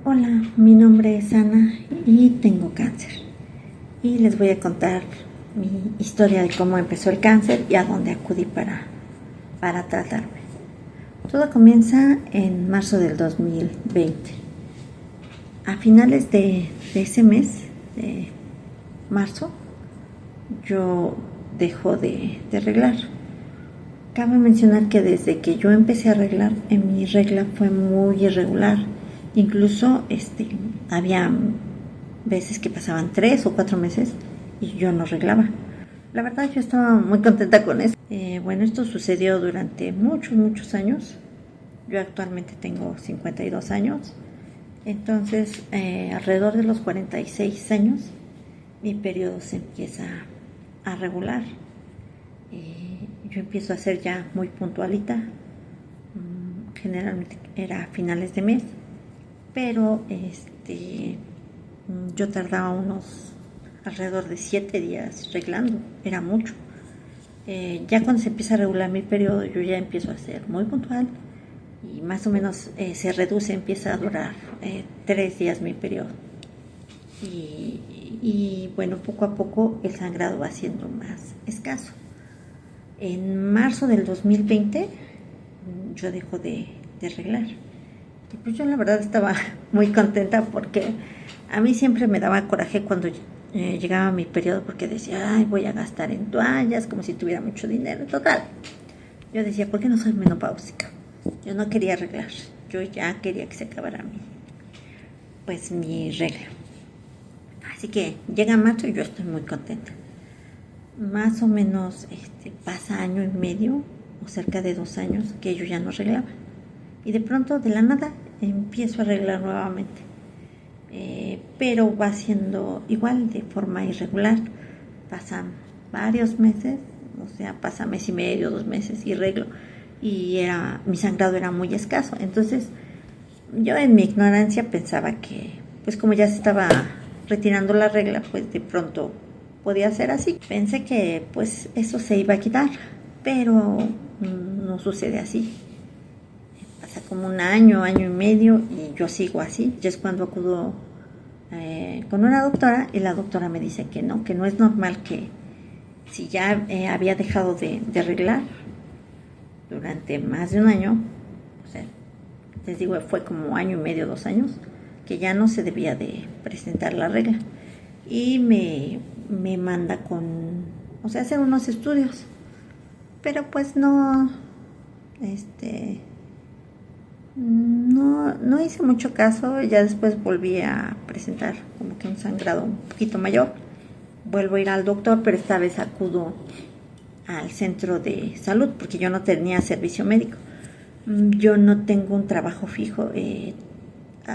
Hola, mi nombre es Ana y tengo cáncer. Y les voy a contar mi historia de cómo empezó el cáncer y a dónde acudí para tratarme. Todo comienza en marzo del 2020. A finales de ese mes, de marzo, yo dejo de arreglar. Cabe mencionar que desde que yo empecé a arreglar, mi regla fue muy irregular. Incluso había veces que pasaban 3 o 4 meses y yo no arreglaba. La verdad yo estaba muy contenta con eso. Bueno, esto sucedió durante muchos años. Yo actualmente tengo 52 años. Entonces, alrededor de los 46 años, mi periodo se empieza a regular. Yo empiezo a ser ya muy puntualita. Generalmente era a finales de mes. Pero yo tardaba alrededor de 7 días arreglando, era mucho. Ya cuando se empieza a regular mi periodo, yo ya empiezo a ser muy puntual y más o menos se reduce, empieza a durar 3 días mi periodo. Y bueno, poco a poco el sangrado va siendo más escaso. En marzo del 2020 yo dejo de arreglar. Y pues yo la verdad estaba muy contenta porque a mí siempre me daba coraje cuando llegaba mi periodo porque decía, ay, voy a gastar en toallas como si tuviera mucho dinero. Total, yo decía, ¿por qué no soy menopáusica? Yo no quería arreglar, yo ya quería que se acabara mi regla. Así que llega marzo y yo estoy muy contenta. Más o menos pasa año y medio o cerca de 2 años que yo ya no arreglaba. Y de pronto, de la nada, empiezo a arreglar nuevamente. Pero va siendo igual, de forma irregular. Pasan varios meses, o sea, pasa mes y medio, 2 meses y arreglo. Y mi sangrado era muy escaso. Entonces, yo en mi ignorancia pensaba que, pues como ya se estaba retirando la regla, pues de pronto podía ser así. Pensé que pues eso se iba a quitar, pero no sucede así. Pasa como un año y medio y yo sigo así. Y es cuando acudo con una doctora y la doctora me dice que no es normal, que si ya había dejado de arreglar durante más de un año, o sea, les digo, fue como año y medio, 2 años, que ya no se debía de presentar la regla. Y me manda hacer unos estudios. Pero pues no hice mucho caso. Ya después volví a presentar como que un sangrado un poquito mayor. Vuelvo a ir al doctor, pero esta vez acudo al centro de salud porque yo no tenía servicio médico. Yo no tengo un trabajo fijo.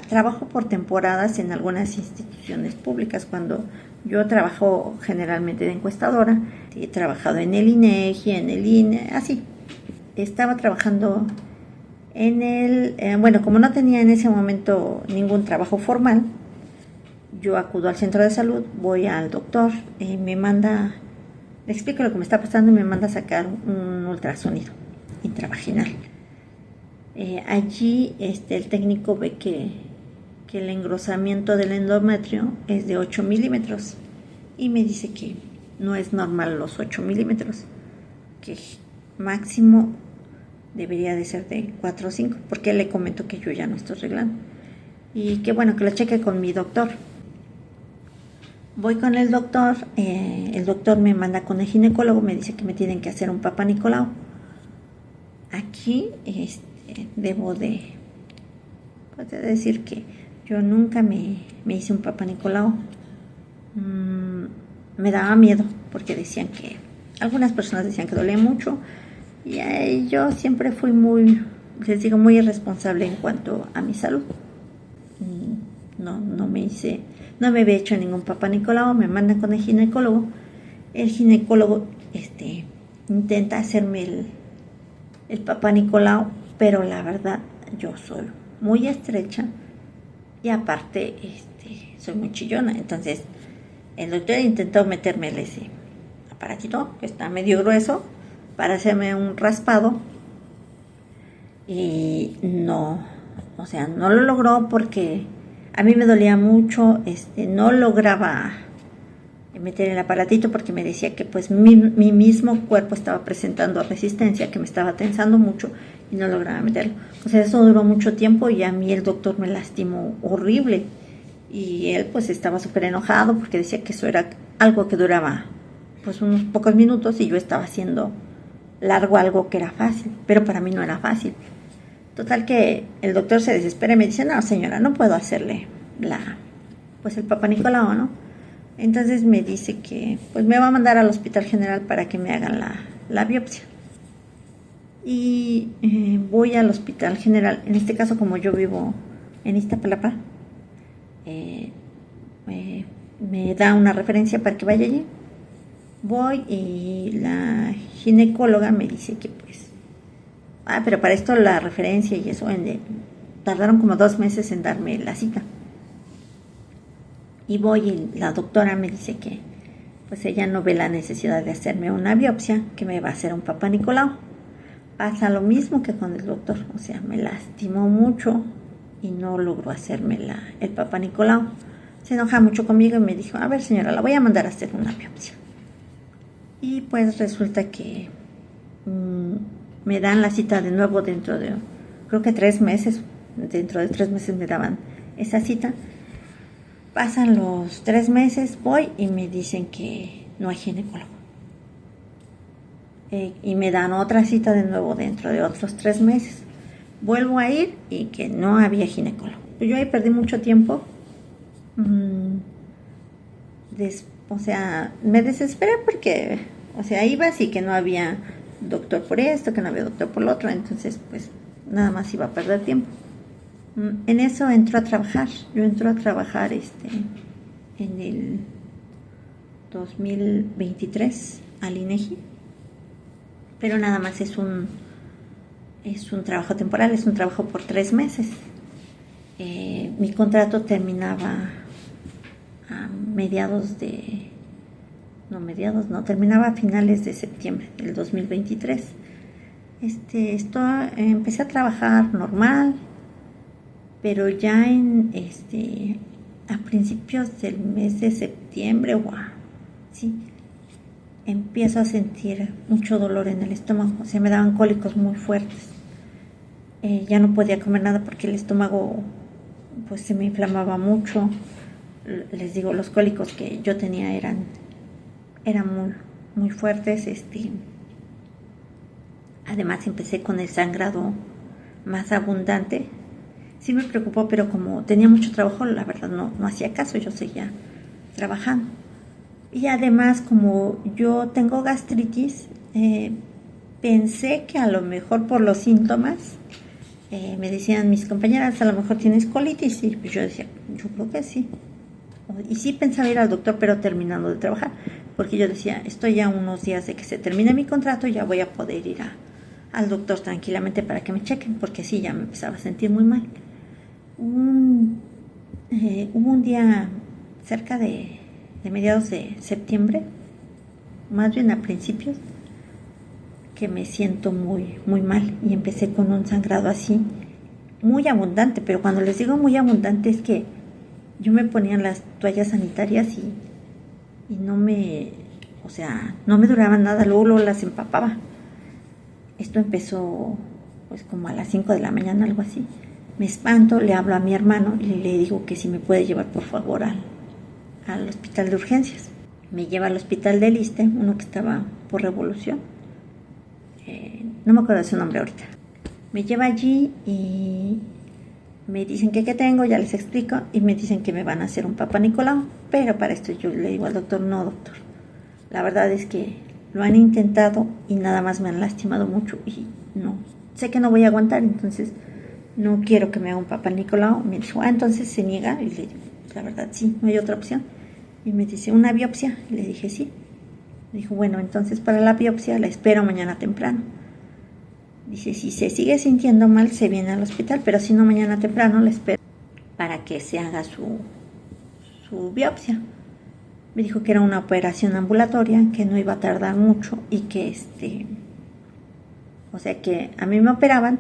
Trabajo por temporadas en algunas instituciones públicas. Cuando yo trabajo generalmente de encuestadora, he trabajado en el INEGI, en el INE, así. Estaba trabajando bueno, como no tenía en ese momento ningún trabajo formal, yo acudo al centro de salud, voy al doctor, me manda, le explico lo que me está pasando y me manda a sacar un ultrasonido intravaginal. Allí el técnico ve que el engrosamiento del endometrio es de 8 milímetros y me dice que no es normal los 8 milímetros, que máximo debería de ser de 4 o 5, porque le comento que yo ya no estoy arreglando y que bueno, que lo cheque con mi doctor. Voy con el doctor me manda con el ginecólogo, me dice que me tienen que hacer un Papá Nicolau. Aquí debo de decir que yo nunca me hice un Papá Nicolau. Me daba miedo porque algunas personas decían que dolía mucho y yo siempre fui muy irresponsable en cuanto a mi salud. No me había hecho ningún Papá Nicolau. Me mandan con el ginecólogo. El ginecólogo intenta hacerme el Papá Nicolau, pero la verdad yo soy muy estrecha y aparte soy muy chillona. Entonces el doctor intentó meterme ese aparatito que está medio grueso para hacerme un raspado y no lo logró porque A mí me dolía mucho, no lograba meter el aparatito porque me decía que pues mi mismo cuerpo estaba presentando resistencia, que me estaba tensando mucho y no lograba meterlo. O sea, eso duró mucho tiempo y a mí el doctor me lastimó horrible. Y él pues estaba súper enojado porque decía que eso era algo que duraba pues unos pocos minutos y yo estaba haciendo largo algo que era fácil, pero para mí no era fácil. Total que el doctor se desespera y me dice, no señora, no puedo hacerle pues el Papá Nicolau, ¿no? Entonces me dice que pues me va a mandar al Hospital General para que me hagan la biopsia. Y voy al Hospital General, en este caso como yo vivo en Iztapalapa, me da una referencia para que vaya allí. Voy y la ginecóloga me dice que pues, pero para esto la referencia y eso, tardaron como 2 meses en darme la cita. Y voy y la doctora me dice que pues ella no ve la necesidad de hacerme una biopsia, que me va a hacer un Papá Nicolau. Pasa lo mismo que con el doctor, o sea, me lastimó mucho y no logró hacerme el Papá Nicolau. Se enoja mucho conmigo y me dijo, a ver señora, la voy a mandar a hacer una biopsia. Y pues resulta que me dan la cita de nuevo dentro de, creo que 3 meses, dentro de 3 meses me daban esa cita. Pasan los 3 meses, voy y me dicen que no hay ginecólogo. Y me dan otra cita de nuevo dentro de otros 3 meses. Vuelvo a ir y que no había ginecólogo. Yo ahí perdí mucho tiempo. O sea, me desesperé porque, o sea, iba así que no había doctor por esto, que no había doctor por lo otro. Entonces, pues, nada más iba a perder tiempo. En eso entró a trabajar. Yo entré a trabajar en el 2023 al INEGI, pero nada más es un trabajo temporal, es un trabajo por 3 meses. Mi contrato terminaba terminaba a finales de septiembre del 2023. Empecé a trabajar normal, pero ya a principios del mes de septiembre, sí, empiezo a sentir mucho dolor en el estómago, o sea, me daban cólicos muy fuertes. Ya no podía comer nada porque el estómago pues se me inflamaba mucho. Les digo, los cólicos que yo tenía eran muy, muy fuertes. Además empecé con el sangrado más abundante. Sí me preocupó, pero como tenía mucho trabajo, la verdad no hacía caso, yo seguía trabajando. Y además, como yo tengo gastritis, pensé que a lo mejor por los síntomas, me decían mis compañeras, a lo mejor tienes colitis, y pues yo decía, yo creo que sí. Y sí pensaba ir al doctor, pero terminando de trabajar, porque yo decía, estoy ya unos días de que se termine mi contrato, ya voy a poder ir al doctor tranquilamente para que me chequen, porque sí, ya me empezaba a sentir muy mal. Hubo un día cerca de mediados de septiembre, más bien a principios, que me siento muy, muy mal y empecé con un sangrado así, muy abundante, pero cuando les digo muy abundante es que yo me ponía las toallas sanitarias y no me duraban nada, luego las empapaba. Esto empezó pues como a las 5 de la mañana, algo así. Me espanto, le hablo a mi hermano y le digo que si me puede llevar por favor al hospital de urgencias. Me lleva al hospital del ISSSTE, uno que estaba por Revolución. No me acuerdo de su nombre ahorita. Me lleva allí y me dicen que qué tengo, ya les explico, y me dicen que me van a hacer un Papá Nicolau, pero para esto yo le digo al doctor, no doctor, la verdad es que lo han intentado y nada más me han lastimado mucho y no, sé que no voy a aguantar, entonces no quiero que me haga un Papá Nicolau. Me dijo, entonces se niega, y le digo, la verdad sí, no hay otra opción. Y me dice, ¿una biopsia? Y le dije, sí. Me dijo, bueno, entonces para la biopsia la espero mañana temprano. Dice, si se sigue sintiendo mal, se viene al hospital, pero si no, mañana temprano la espero para que se haga su biopsia. Me dijo que era una operación ambulatoria, que no iba a tardar mucho y que o sea que a mí me operaban,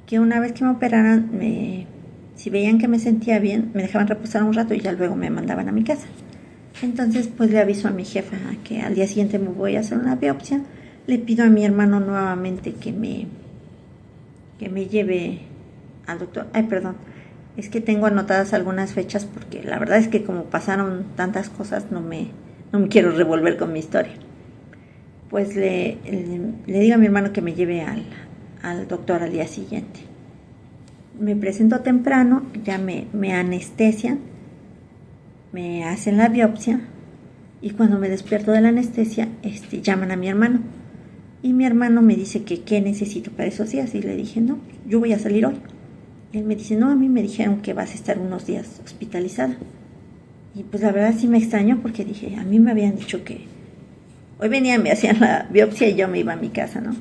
que una vez que me operaran Si veían que me sentía bien, me dejaban reposar un rato y ya luego me mandaban a mi casa. Entonces, pues le aviso a mi jefa que al día siguiente me voy a hacer una biopsia. Le pido a mi hermano nuevamente que me lleve al doctor. Ay, perdón, es que tengo anotadas algunas fechas porque la verdad es que como pasaron tantas cosas, no me quiero revolver con mi historia. Pues le digo a mi hermano que me lleve al doctor al día siguiente. Me presento temprano, ya me anestesian, me hacen la biopsia y cuando me despierto de la anestesia, llaman a mi hermano. Y mi hermano me dice que qué necesito para esos días. Y le dije, no, yo voy a salir hoy. Y él me dice, no, a mí me dijeron que vas a estar unos días hospitalizada. Y pues la verdad sí me extrañó porque dije, a mí me habían dicho que hoy venían, me hacían la biopsia y yo me iba a mi casa, ¿no?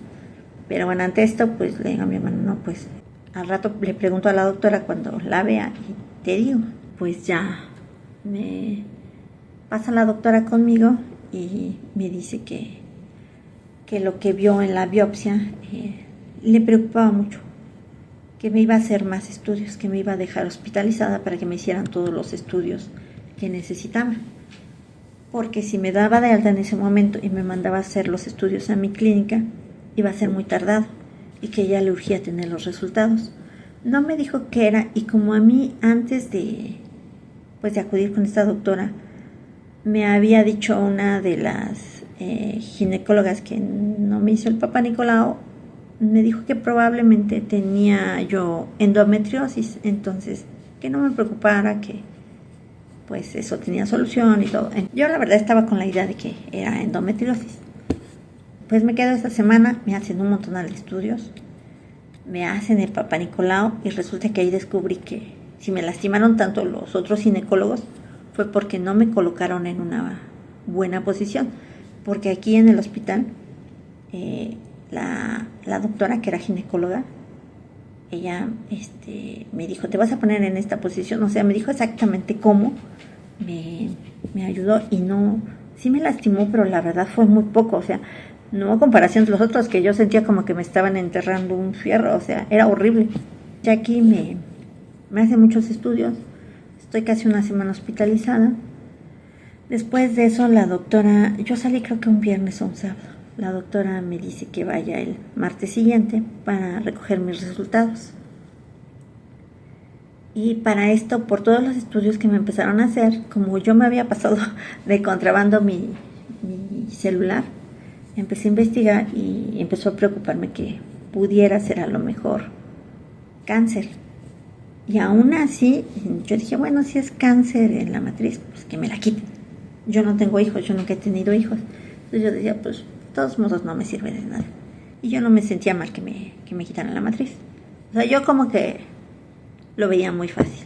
Pero bueno, ante esto, pues le digo a mi hermano, no, pues al rato le pregunto a la doctora cuando la vea y te digo, pues ya me pasa la doctora conmigo y me dice que lo que vio en la biopsia le preocupaba mucho, que me iba a hacer más estudios, que me iba a dejar hospitalizada para que me hicieran todos los estudios que necesitaba. Porque si me daba de alta en ese momento y me mandaba a hacer los estudios a mi clínica, iba a ser muy tardado y que ya le urgía tener los resultados. No me dijo qué era y como a mí antes de acudir con esta doctora, me había dicho una de las ginecólogas que no me hizo el Papá Nicolau, me dijo que probablemente tenía yo endometriosis, entonces que no me preocupara, que pues eso tenía solución y todo. Yo la verdad estaba con la idea de que era endometriosis. Pues me quedo esta semana, me hacen un montón de estudios, me hacen el Papá Nicolau y resulta que ahí descubrí que si me lastimaron tanto los otros ginecólogos fue porque no me colocaron en una buena posición. Porque aquí en el hospital, la doctora que era ginecóloga, ella me dijo, te vas a poner en esta posición, o sea, me dijo exactamente cómo, me ayudó y no, sí me lastimó, pero la verdad fue muy poco, o sea, no a comparación de los otros que yo sentía como que me estaban enterrando un fierro, o sea, era horrible. Ya aquí me hace muchos estudios, estoy casi una semana hospitalizada. Después de eso la doctora, yo salí creo que un viernes o un sábado, la doctora me dice que vaya el martes siguiente para recoger mis resultados. Y para esto, por todos los estudios que me empezaron a hacer, como yo me había pasado de contrabando mi celular, empecé a investigar y empezó a preocuparme que pudiera ser a lo mejor cáncer. Y aún así, yo dije, bueno, si es cáncer en la matriz, pues que me la quiten. Yo no tengo hijos, yo nunca he tenido hijos. Entonces yo decía, pues, de todos modos no me sirve de nada. Y yo no me sentía mal que me quitaran la matriz. O sea, yo como que lo veía muy fácil.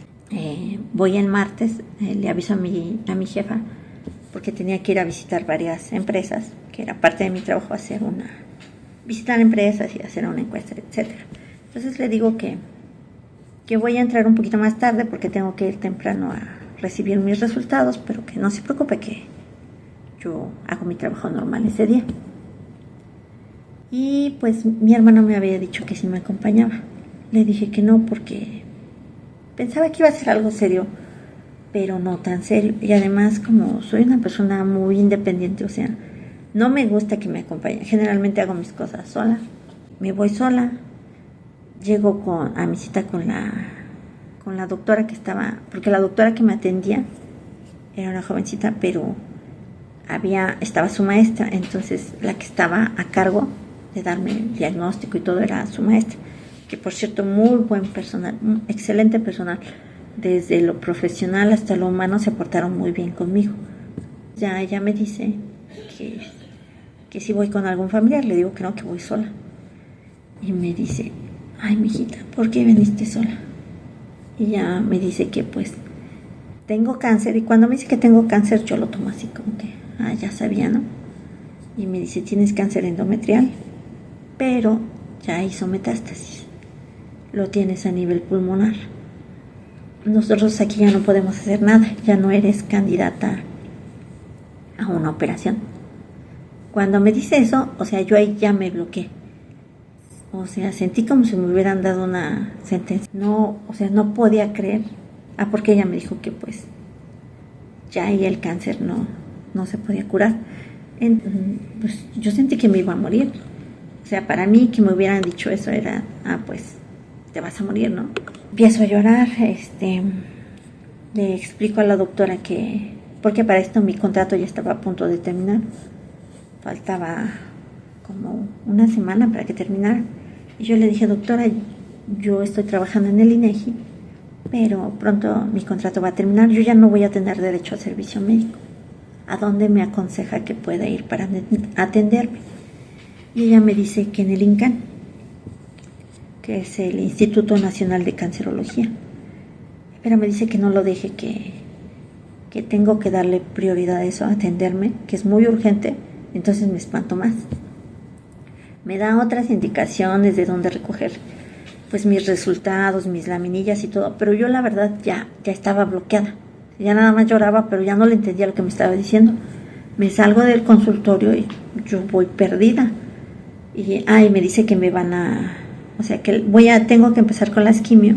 Voy el martes, le aviso a mi jefa, porque tenía que ir a visitar varias empresas, que era parte de mi trabajo visitar empresas y hacer una encuesta, etc. Entonces le digo que voy a entrar un poquito más tarde porque tengo que ir temprano a recibir mis resultados, pero que no se preocupe, que yo hago mi trabajo normal ese día. Y pues mi hermano me había dicho que sí me acompañaba. Le dije que no porque pensaba que iba a ser algo serio, pero no tan serio. Y además, como soy una persona muy independiente, o sea, no me gusta que me acompañen. Generalmente hago mis cosas sola. Me voy sola. Llego a mi cita con la doctora que estaba, porque la doctora que me atendía era una jovencita, pero estaba su maestra, entonces la que estaba a cargo de darme el diagnóstico y todo era su maestra, que por cierto, muy buen personal, excelente personal, desde lo profesional hasta lo humano se portaron muy bien conmigo. Ya ella me dice que si voy con algún familiar, le digo que no, que voy sola. Y me dice, ay, mijita, ¿por qué viniste sola? Y ya me dice que pues tengo cáncer, y cuando me dice que tengo cáncer yo lo tomo así como que, ya sabía, ¿no? Y me dice, tienes cáncer endometrial, pero ya hizo metástasis, lo tienes a nivel pulmonar. Nosotros aquí ya no podemos hacer nada, ya no eres candidata a una operación. Cuando me dice eso, o sea, yo ahí ya me bloqueé. O sea, sentí como si me hubieran dado una sentencia. No, o sea, no podía creer. Porque ella me dijo que pues ya ahí el cáncer no se podía curar. Pues yo sentí que me iba a morir. O sea, para mí que me hubieran dicho eso era, pues te vas a morir, ¿no? Empiezo a llorar, le explico a la doctora que, porque para esto mi contrato ya estaba a punto de terminar. Faltaba como una semana para que terminara. Y yo le dije, doctora, yo estoy trabajando en el INEGI, pero pronto mi contrato va a terminar, yo ya no voy a tener derecho a servicio médico. ¿A dónde me aconseja que pueda ir para atenderme? Y ella me dice que en el INCAN, que es el Instituto Nacional de Cancerología. Pero me dice que no lo deje, que tengo que darle prioridad a eso, a atenderme, que es muy urgente. Entonces me espanto más. Me da otras indicaciones de dónde recoger pues mis resultados, mis laminillas y todo, pero yo la verdad ya estaba bloqueada. Ya nada más lloraba, pero ya no le entendía lo que me estaba diciendo. Me salgo del consultorio y yo voy perdida. Y me dice que me van a, o sea, que tengo que empezar con las quimio,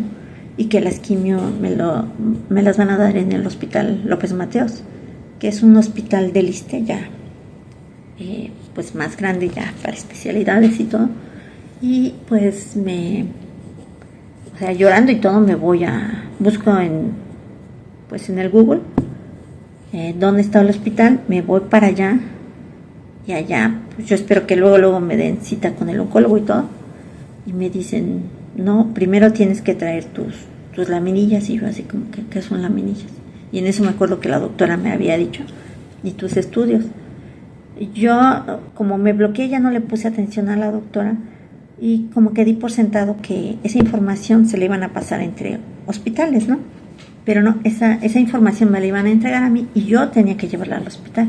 y que las quimio me las van a dar en el Hospital López Mateos, que es un hospital del ISSSTE ya, pues más grande ya para especialidades y todo. Y pues o sea, llorando y todo, busco en el Google dónde está el hospital, me voy para allá, y allá pues yo espero que luego me den cita con el oncólogo y todo, y me dicen, no, primero tienes que traer tus laminillas. Y yo así como, ¿qué son laminillas? Y en eso me acuerdo que la doctora me había dicho, y tus estudios. Yo, como me bloqueé, ya no le puse atención a la doctora, y como que di por sentado que esa información se le iban a pasar entre hospitales, ¿no? Pero no, esa información me la iban a entregar a mí, y yo tenía que llevarla al hospital.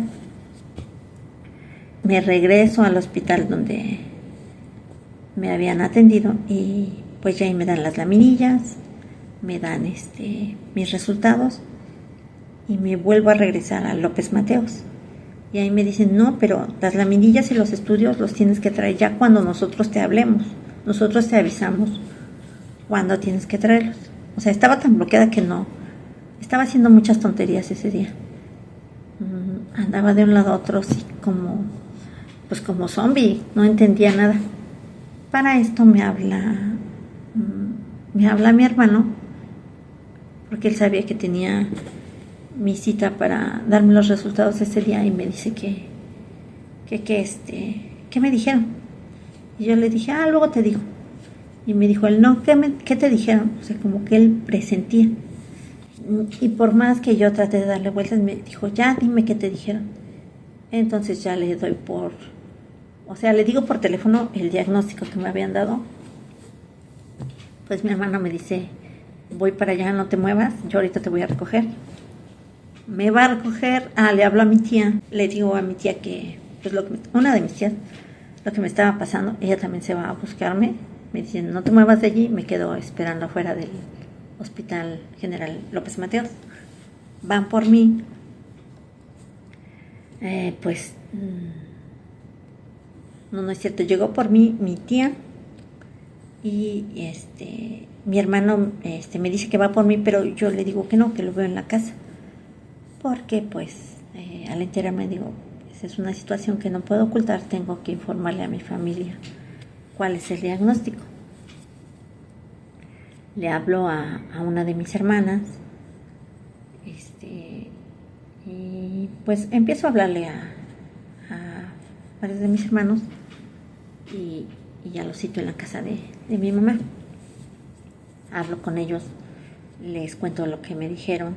Me regreso al hospital donde me habían atendido, y pues ya ahí me dan las laminillas, me dan mis resultados, y me vuelvo a regresar a López Mateos. Y ahí me dicen, no, pero las laminillas y los estudios los tienes que traer ya cuando nosotros te hablemos. Nosotros te avisamos cuándo tienes que traerlos. O sea, estaba tan bloqueada que no. Estaba haciendo muchas tonterías ese día. Andaba de un lado a otro así como zombie. No entendía nada. Para esto me habla mi hermano, porque él sabía que tenía mi cita para darme los resultados ese día, y me dice que me dijeron. Y yo le dije, luego te digo. Y me dijo él, no, ¿qué te dijeron? O sea, como que él presentía. Y por más que yo traté de darle vueltas, me dijo, ya dime qué te dijeron. Entonces ya le doy le digo por teléfono el diagnóstico que me habían dado. Pues mi hermano me dice, voy para allá, no te muevas, yo ahorita te voy a recoger. Me va a recoger, le hablo a mi tía, le digo a mi tía que, pues una de mis tías, lo que me estaba pasando, ella también se va a buscarme. Me dicen, no te muevas de allí, me quedo esperando afuera del Hospital General López Mateos. Van por mí. No es cierto, llegó por mí mi tía, y mi hermano me dice que va por mí, pero yo le digo que no, que lo veo en la casa, porque al enterarme digo, esa es una situación que no puedo ocultar, tengo que informarle a mi familia cuál es el diagnóstico. Le hablo a una de mis hermanas, y pues empiezo a hablarle a varios de mis hermanos, y ya los cito en la casa de mi mamá. Hablo con ellos, les cuento lo que me dijeron.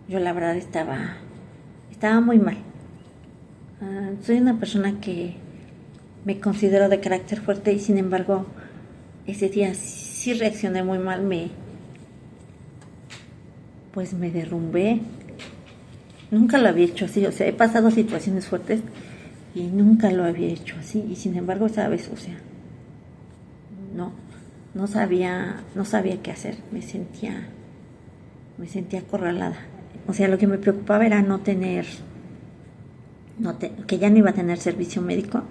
Yo la verdad estaba muy mal. Soy una persona que me considero de carácter fuerte, y sin embargo ese día sí reaccioné muy mal. Me derrumbé. Nunca lo había hecho así, o sea, he pasado situaciones fuertes y nunca lo había hecho así, y sin embargo esa vez, o sea, no sabía qué hacer. Me sentía acorralada. O sea, lo que me preocupaba era que ya no iba a tener servicio médico,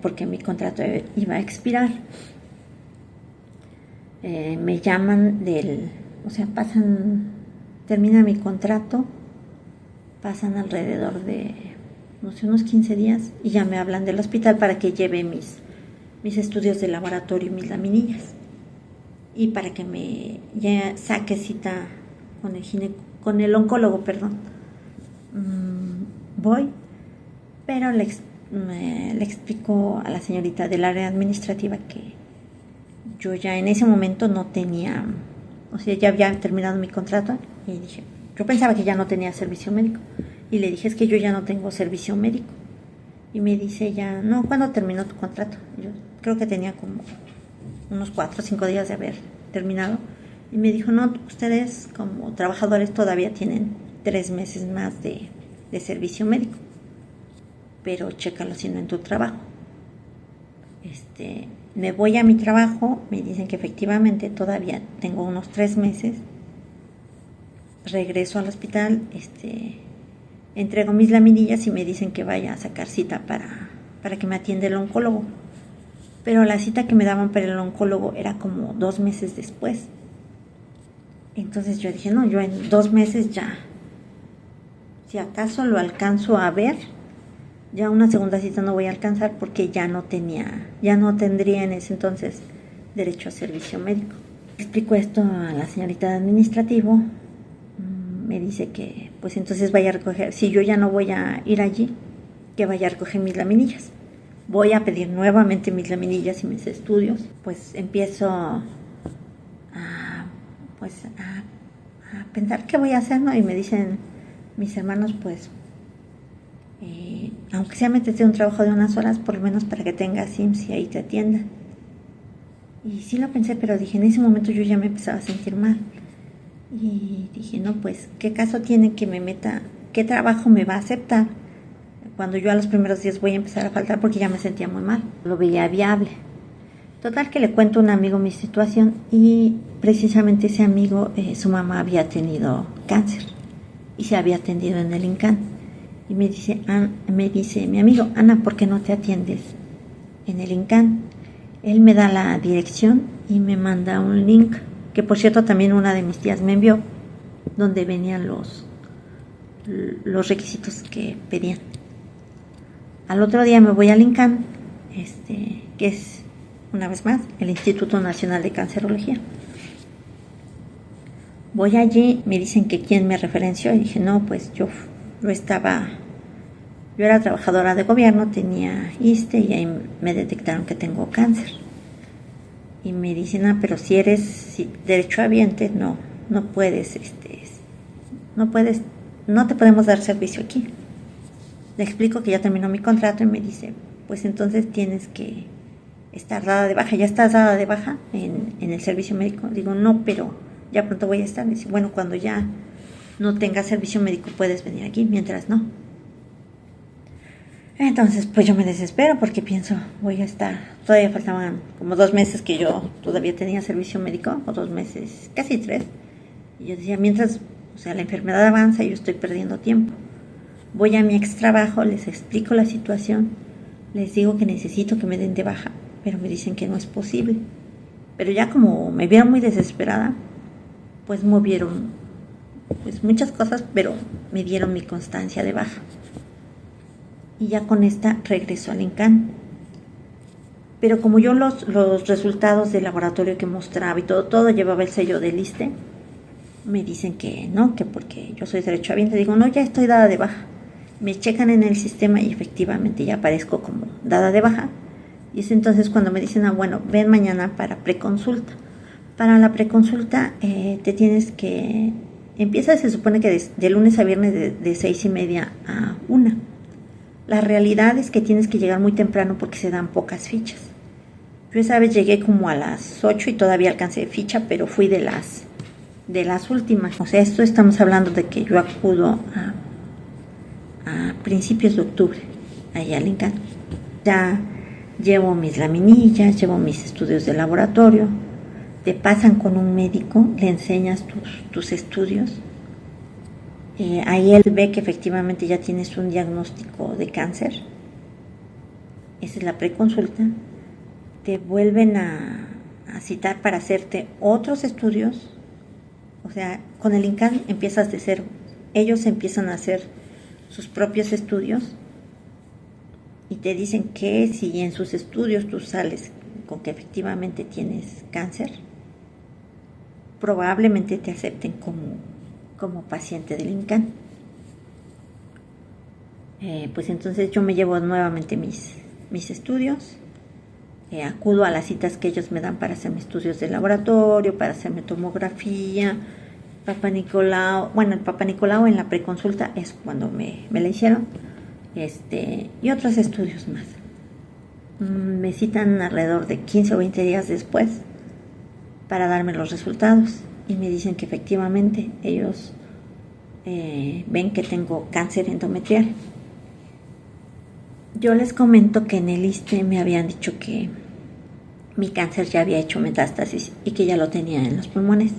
porque mi contrato iba a expirar. Me llaman termina mi contrato, pasan alrededor de, no sé, unos 15 días y ya me hablan del hospital para que lleve mis estudios de laboratorio y mis laminillas. Y para que ya saque cita con el oncólogo, perdón. Voy, pero le explico a la señorita del área administrativa que yo ya en ese momento no tenía, o sea, ya había terminado mi contrato y dije, yo pensaba que ya no tenía servicio médico y le dije, es que yo ya no tengo servicio médico. Y me dice ella, no, ¿cuándo terminó tu contrato? Yo creo que tenía como unos 4 o 5 días de haber terminado. Y me dijo, no, ustedes como trabajadores todavía tienen 3 meses más de servicio médico, pero chécalo si no en tu trabajo. Me voy a mi trabajo, me dicen que efectivamente todavía tengo unos 3 meses. Regreso al hospital, entrego mis laminillas y me dicen que vaya a sacar cita para que me atienda el oncólogo. Pero la cita que me daban para el oncólogo era como 2 meses después. Entonces yo dije, no, yo en 2 meses ya, si acaso lo alcanzo a ver, ya una segunda cita no voy a alcanzar porque ya no tendría en ese entonces derecho a servicio médico. Explico esto a la señorita de administrativo, me dice que pues entonces vaya a recoger, si yo ya no voy a ir allí, que vaya a recoger mis laminillas. Voy a pedir nuevamente mis laminillas y mis estudios, pues empiezo a pensar qué voy a hacer, ¿no? Y me dicen mis hermanos, pues, aunque sea métete un trabajo de unas horas, por lo menos para que tengas IMSS y ahí te atiendan. Y sí lo pensé, pero dije, en ese momento yo ya me empezaba a sentir mal. Y dije, no, pues, ¿qué caso tiene que me meta? ¿Qué trabajo me va a aceptar cuando yo a los primeros días voy a empezar a faltar? Porque ya me sentía muy mal. Lo veía viable. Total que le cuento a un amigo mi situación y precisamente ese amigo, su mamá había tenido cáncer y se había atendido en el INCAN. Y me dice mi amigo, Ana, ¿por qué no te atiendes en el INCAN? Él me da la dirección y me manda un link, que por cierto también una de mis tías me envió, donde venían los requisitos que pedían. Al otro día me voy al INCAN, que es, una vez más, el Instituto Nacional de Cancerología. Voy allí, me dicen que quién me referenció y dije, no, pues yo era trabajadora de gobierno, tenía ISSSTE y ahí me detectaron que tengo cáncer. Y me dicen, pero si eres derechohabiente, no puedes, no te podemos dar servicio aquí. Le explico que ya terminó mi contrato y me dice, pues entonces tienes que estar dada de baja. ¿Ya estás dada de baja en el servicio médico? Digo, no, pero ya pronto voy a estar. Dice, bueno, cuando ya no tengas servicio médico puedes venir aquí, mientras no. Entonces, pues yo me desespero porque pienso, voy a estar, todavía faltaban como 2 meses que yo todavía tenía servicio médico, o 2 meses, casi 3. Y yo decía, mientras, la enfermedad avanza y yo estoy perdiendo tiempo. Voy a mi ex trabajo, les explico la situación, les digo que necesito que me den de baja, pero me dicen que no es posible. Pero ya como me vieron muy desesperada, pues movieron muchas cosas, pero me dieron mi constancia de baja. Y ya con esta regreso al INCAN. Pero como yo los resultados del laboratorio que mostraba y todo llevaba el sello del ISSSTE, me dicen que no, que porque yo soy derechohabiente. Digo, no, ya estoy dada de baja. Me checan en el sistema y efectivamente ya aparezco como dada de baja. Y es entonces cuando me dicen, bueno, ven mañana para preconsulta. Para la preconsulta empieza, se supone que de lunes a viernes de 6:30 a 1. La realidad es que tienes que llegar muy temprano porque se dan pocas fichas. Yo esa vez llegué como a las 8 y todavía alcancé ficha, pero fui de las últimas. Esto estamos hablando de que yo acudo a principios de octubre, allá al INCAN. Ya llevo mis laminillas, llevo mis estudios de laboratorio, te pasan con un médico, le enseñas tus estudios. Ahí él ve que efectivamente ya tienes un diagnóstico de cáncer. esa es la preconsulta, te vuelven a citar para hacerte otros estudios. O sea, con el INCAN empiezas de cero. Ellos empiezan a hacer sus propios estudios y te dicen que si en sus estudios tú sales con que efectivamente tienes cáncer, probablemente te acepten como paciente del INCAN. Pues entonces yo me llevo nuevamente mis estudios, acudo a las citas que ellos me dan para hacerme estudios de laboratorio, para hacerme tomografía, Papa Nicolau. Bueno, el Papa Nicolau en la preconsulta es cuando me la hicieron, y otros estudios más. Me citan alrededor de 15 o 20 días después para darme los resultados y me dicen que efectivamente ellos ven que tengo cáncer endometrial. Yo les comento que en el ISSSTE me habían dicho que mi cáncer ya había hecho metástasis y que ya lo tenía en los pulmones,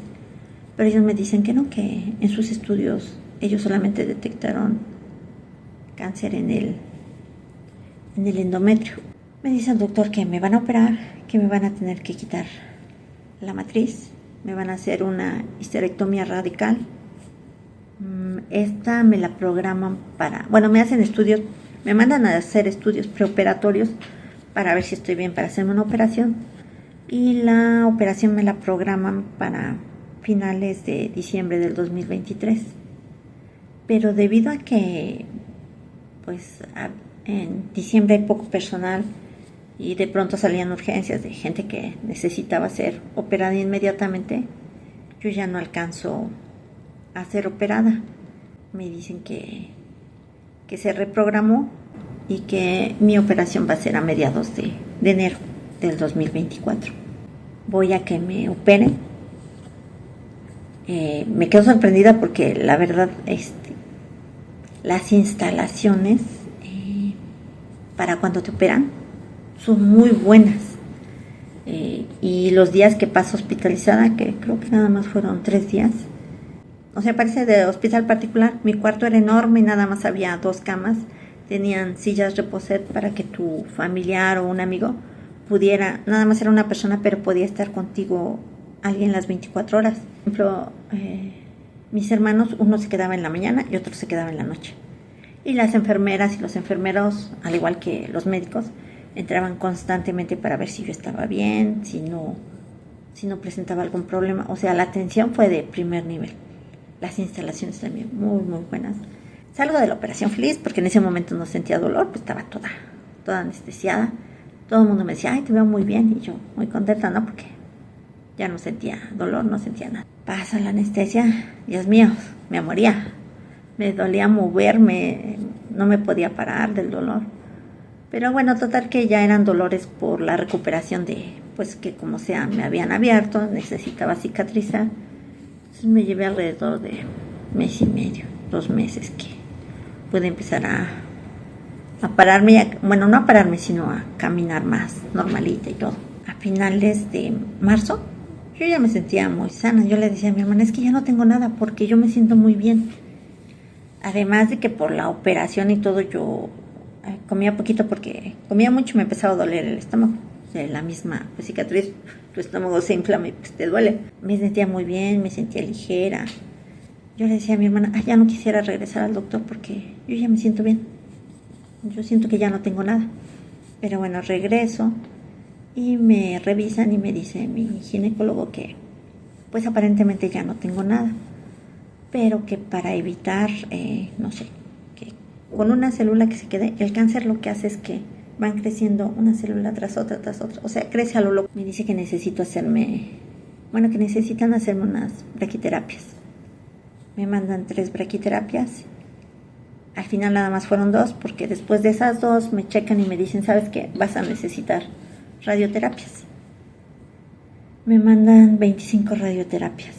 pero ellos me dicen que no, que en sus estudios ellos solamente detectaron cáncer en el endometrio. Me dice el doctor que me van a operar, que me van a tener que quitar la matriz, me van a hacer una histerectomía radical. Esta me la programan me hacen estudios, me mandan a hacer estudios preoperatorios para ver si estoy bien para hacerme una operación, y la operación me la programan para finales de diciembre del 2023. Pero debido a que pues en diciembre hay poco personal y de pronto salían urgencias de gente que necesitaba ser operada inmediatamente, yo ya no alcanzo a ser operada. Me dicen que se reprogramó y que mi operación va a ser a mediados de enero del 2024. Voy a que me operen. Me quedo sorprendida porque la verdad las instalaciones para cuando te operan son muy buenas, y los días que paso hospitalizada, que creo que nada más fueron 3 días, o sea, parece de hospital particular. Mi cuarto era enorme y nada más había 2 camas, tenían sillas reposet para que tu familiar o un amigo pudiera, nada más era una persona, pero podía estar contigo alguien las 24 horas. Por ejemplo, mis hermanos, uno se quedaba en la mañana y otro se quedaba en la noche. Y las enfermeras y los enfermeros, al igual que los médicos, entraban constantemente para ver si yo estaba bien, si no presentaba algún problema. O sea, la atención fue de primer nivel. Las instalaciones también muy, muy buenas. Salgo de la operación feliz porque en ese momento no sentía dolor, pues estaba toda anestesiada. Todo el mundo me decía, ay, te veo muy bien. Y yo muy contenta, ¿no? Porque ya no sentía dolor, no sentía nada. Pasa la anestesia, Dios mío, me moría. Me dolía moverme, no me podía parar del dolor. Pero bueno, total que ya eran dolores por la recuperación pues que como sea me habían abierto, necesitaba cicatrizar. Entonces me llevé alrededor de 1.5 meses, 2 meses que pude empezar a pararme, bueno, no a pararme, sino a caminar más normalita y todo. A finales de marzo, yo ya me sentía muy sana. Yo le decía a mi hermana, es que ya no tengo nada porque yo me siento muy bien. Además de que por la operación y todo yo comía poquito porque comía mucho y me empezaba a doler el estómago. De la misma cicatriz, tu estómago se inflama y pues te duele. Me sentía muy bien, me sentía ligera. Yo le decía a mi hermana, ya no quisiera regresar al doctor porque yo ya me siento bien. Yo siento que ya no tengo nada. Pero bueno, regreso y me revisan y me dice mi ginecólogo que pues aparentemente ya no tengo nada, pero que para evitar, no sé, que con una célula que se quede, el cáncer lo que hace es que van creciendo una célula tras otra, o sea, crece a lo loco. Me dice que necesitan hacerme unas braquiterapias. Me mandan 3 braquiterapias. Al final nada más fueron 2, porque después de esas 2 me checan y me dicen, ¿sabes qué? Vas a necesitar radioterapias. Me mandan 25 radioterapias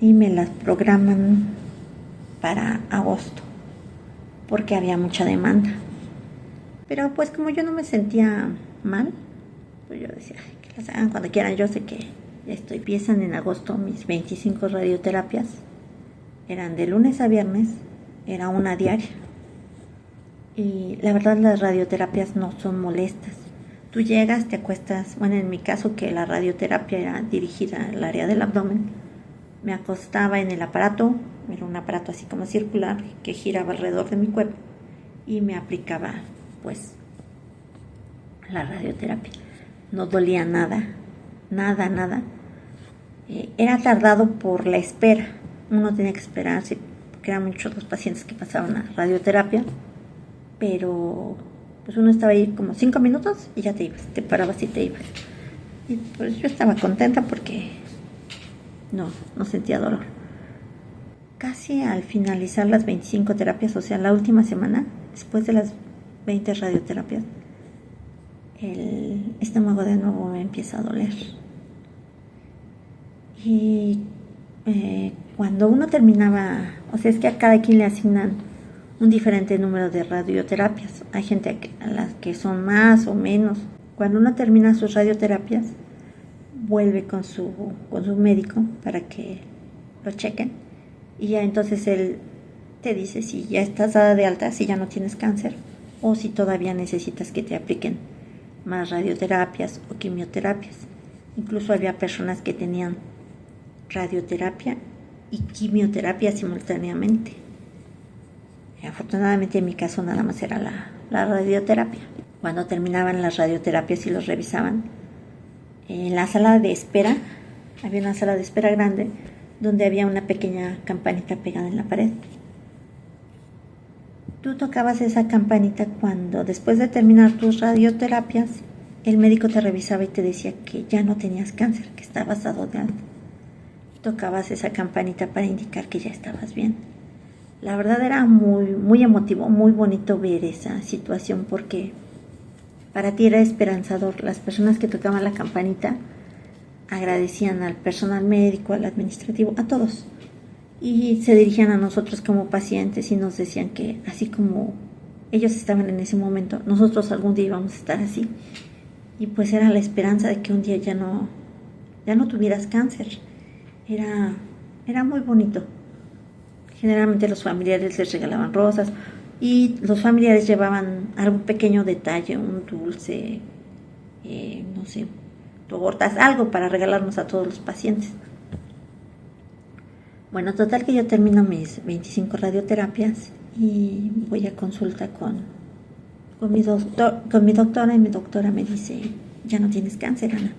y me las programan para agosto, porque había mucha demanda. Pero pues como yo no me sentía mal, pues yo decía, que las hagan cuando quieran. Yo sé que empiezan en agosto mis 25 radioterapias. Eran de lunes a viernes, era una diaria. Y la verdad las radioterapias no son molestas. Tú llegas, te acuestas, bueno, en mi caso que la radioterapia era dirigida al área del abdomen, me acostaba en el aparato, era un aparato así como circular que giraba alrededor de mi cuerpo y me aplicaba pues la radioterapia. No dolía nada, nada, nada. Era tardado por la espera, uno tenía que esperarse, porque eran muchos los pacientes que pasaban a radioterapia, pero pues uno estaba ahí como 5 minutos y ya te ibas, te parabas y te ibas. Y pues yo estaba contenta porque no sentía dolor. Casi al finalizar las 25 terapias, o sea, la última semana, después de las 20 radioterapias, el estómago de nuevo me empieza a doler. Y cuando uno terminaba, o sea, es que a cada quien le asignan un diferente número de radioterapias. Hay gente a las que son más o menos. Cuando uno termina sus radioterapias, vuelve con su médico para que lo chequen. Y ya entonces él te dice si ya estás dada de alta, si ya no tienes cáncer, o si todavía necesitas que te apliquen más radioterapias o quimioterapias. Incluso había personas que tenían radioterapia y quimioterapia simultáneamente. Afortunadamente en mi caso nada más era la radioterapia. Cuando terminaban las radioterapias y los revisaban, en la sala de espera, había una sala de espera grande donde había una pequeña campanita pegada en la pared. Tú tocabas esa campanita cuando después de terminar tus radioterapias, el médico te revisaba y te decía que ya no tenías cáncer, que estabas dado de alta. Tocabas esa campanita para indicar que ya estabas bien. La verdad era muy, muy emotivo, muy bonito ver esa situación porque para ti era esperanzador. Las personas que tocaban la campanita agradecían al personal médico, al administrativo, a todos. Y se dirigían a nosotros como pacientes y nos decían que así como ellos estaban en ese momento, nosotros algún día íbamos a estar así. Y pues era la esperanza de que un día ya no tuvieras cáncer. Era muy bonito. Generalmente los familiares les regalaban rosas y los familiares llevaban algún pequeño detalle, un dulce, no sé, tortas, algo para regalarnos a todos los pacientes. Bueno, total que yo termino mis 25 radioterapias y voy a consulta con mi doctora y mi doctora me dice, ya no tienes cáncer, Ana.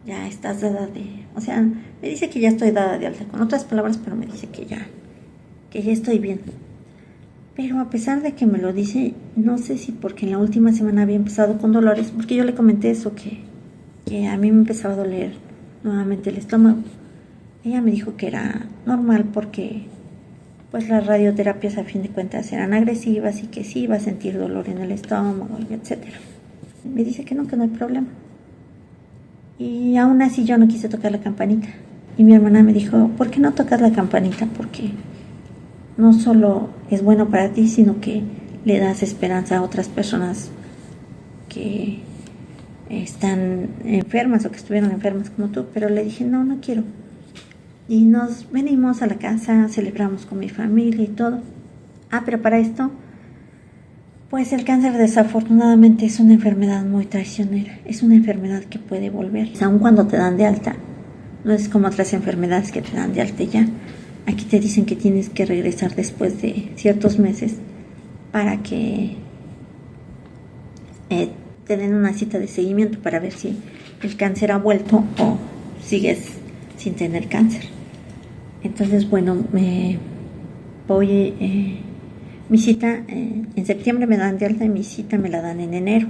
Ya estás dada o sea, me dice que ya estoy dada de alta, con otras palabras, pero me dice que ya estoy bien. Pero a pesar de que me lo dice, no sé si porque en la última semana había empezado con dolores, porque yo le comenté eso, que a mí me empezaba a doler nuevamente el estómago. Ella me dijo que era normal porque pues las radioterapias a fin de cuentas eran agresivas y que sí iba a sentir dolor en el estómago, etc. Me dice que no hay problema. Y aún así yo no quise tocar la campanita. Y mi hermana me dijo, ¿por qué no tocas la campanita? Porque no solo es bueno para ti, sino que le das esperanza a otras personas que están enfermas o que estuvieron enfermas como tú. Pero le dije, no quiero. Y nos venimos a la casa, celebramos con mi familia y todo. Pero para esto, pues el cáncer desafortunadamente es una enfermedad muy traicionera. Es una enfermedad que puede volver. Aun cuando te dan de alta, no es como otras enfermedades que te dan de alta ya. Aquí te dicen que tienes que regresar después de ciertos meses para que te den una cita de seguimiento para ver si el cáncer ha vuelto o sigues sin tener cáncer. Entonces, bueno, mi cita en septiembre me dan de alta y mi cita me la dan en enero.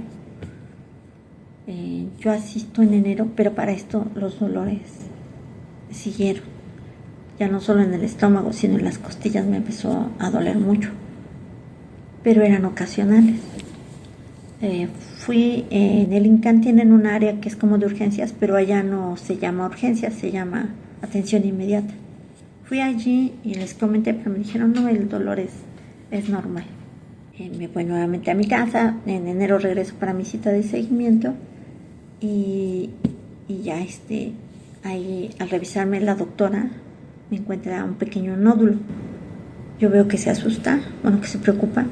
Yo asisto en enero, pero para esto los dolores siguieron. Ya no solo en el estómago, sino en las costillas me empezó a doler mucho. Pero eran ocasionales. Fui en el INCAN, tienen un área que es como de urgencias, pero allá no se llama urgencias, se llama atención inmediata. Fui allí y les comenté, pero me dijeron, no, el dolor es normal. Me voy nuevamente a mi casa, en enero regreso para mi cita de seguimiento y ya ahí al revisarme la doctora me encuentra un pequeño nódulo. Yo veo que se asusta, que se preocupa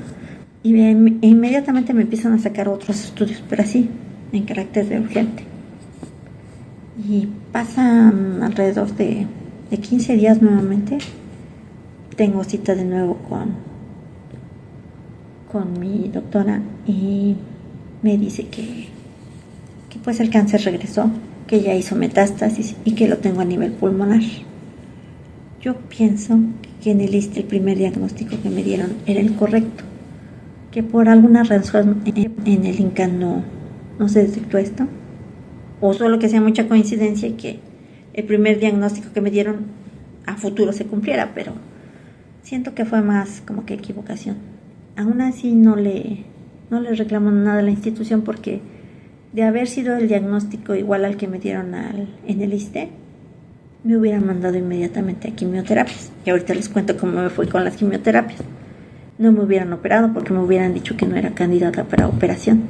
inmediatamente me empiezan a sacar otros estudios, pero así, en carácter de urgente. Y pasan alrededor de 15 días nuevamente. Tengo cita de nuevo con mi doctora y me dice que pues el cáncer regresó, que ya hizo metástasis y que lo tengo a nivel pulmonar. Yo pienso que en el ISSSTE el primer diagnóstico que me dieron era el correcto, que por alguna razón en el INCA no se detectó esto, o solo que sea mucha coincidencia y que el primer diagnóstico que me dieron a futuro se cumpliera, pero siento que fue más como que equivocación. Aún así no le reclamo nada a la institución, porque de haber sido el diagnóstico igual al que me dieron en el ISSSTE, me hubieran mandado inmediatamente a quimioterapias. Y ahorita les cuento cómo me fue con las quimioterapias. No me hubieran operado porque me hubieran dicho que no era candidata para operación.